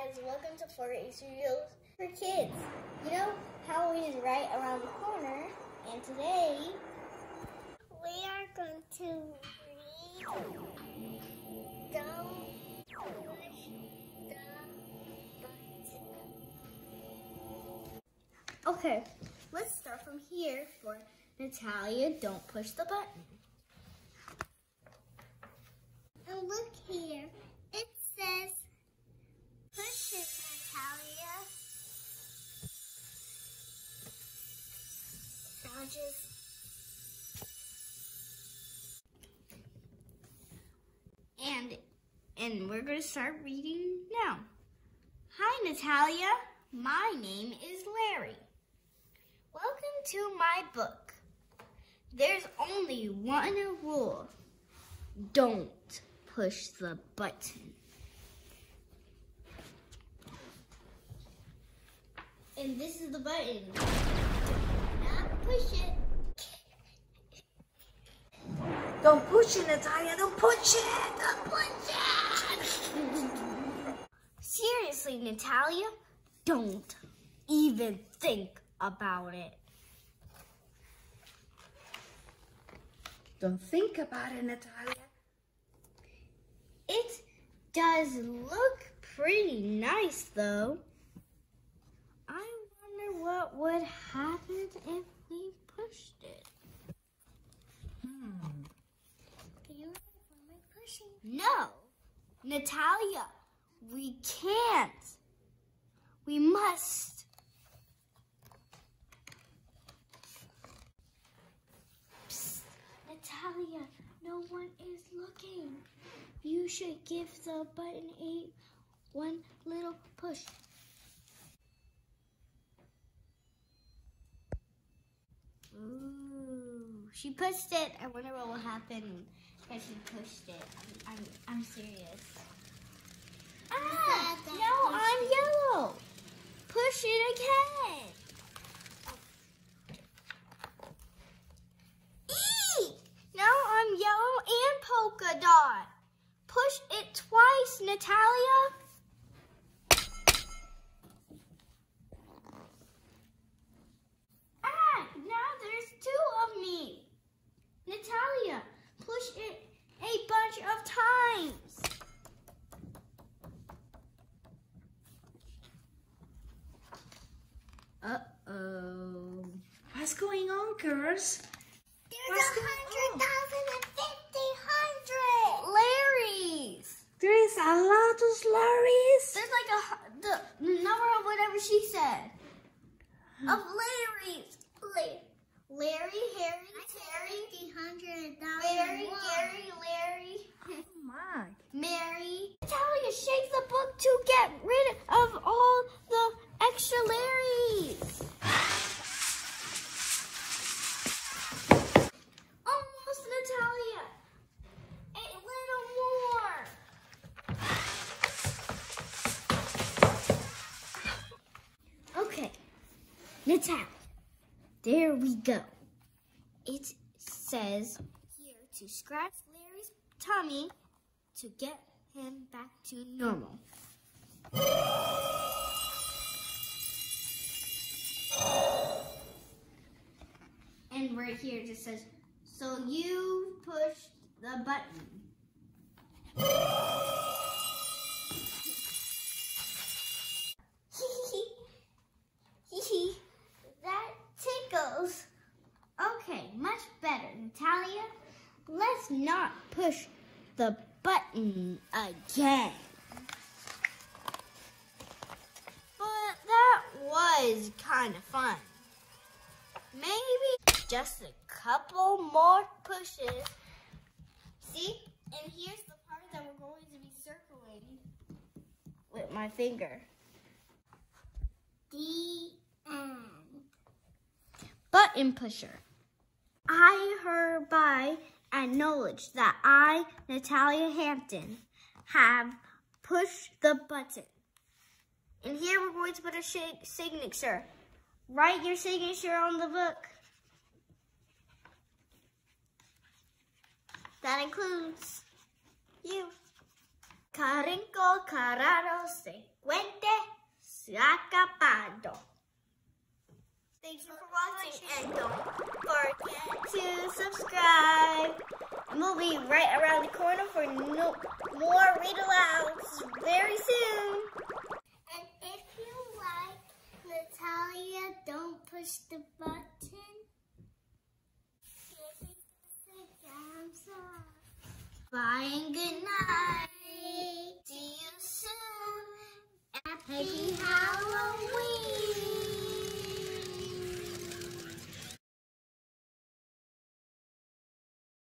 guys, welcome to 4A Studios for Kids. You know, Halloween is right around the corner, and today we are going to read Don't Push the Button. Okay, let's start from here for Natalia, Don't Push the Button. And look here, it says, push it, Natalia. Now and we're going to start reading now. Hi, Natalia. My name is Larry. Welcome to my book. There's only one rule. Don't push the button. And this is the button. Do not push it. Don't push it, Natalia. Don't push it. Don't push it. Seriously, Natalia, don't even think about it. Don't think about it, Natalia. It does look pretty nice, though. I wonder what would happen if we pushed it. Can you remember my pushing? No, Natalia, we can't. We must. Psst, Natalia, no one is looking. You should give the button one little push. Ooh, she pushed it. I wonder what will happen if she pushed it. I'm serious. Ah, no, I'm yellow. Push it again. Eee! Now I'm yellow and polka dot. Push it twice, Natalia. Ah, now there's two of me. Natalia, push it a bunch of times. Uh-oh. What's going on, girls? There's 100,000 and 50,000 Larrys. There is a lot of Larrys. There's like the number of whatever she said. Of Larrys. Larry, Harry, Terry, 100,000. Mary, Gary, Larry. Oh my. Mary. Natalia, shake the book to get rid of all the extra Larrys. Almost, Natalia. A little more. Okay, Natalia, there we go. It says here to scratch Larry's tummy to get him back to normal. And right here it just says, so you push the button. That tickles. Okay, much better. Natalia, let's not push the button again. But that was kind of fun. Maybe just a couple more pushes. See? And here's the part that we're going to be circling with my finger. The end. Button pusher. I hereby acknowledge that I, Natalia Hampton, have pushed the button. And here we're going to put a signature. Write your signature on the book. That includes you. 5, 4, 3, acabado. Thank you for watching, and don't forget to subscribe. And we'll be right around the corner for more Read Alouds very soon. And if you like Natalia, don't push the button. Bye and good night.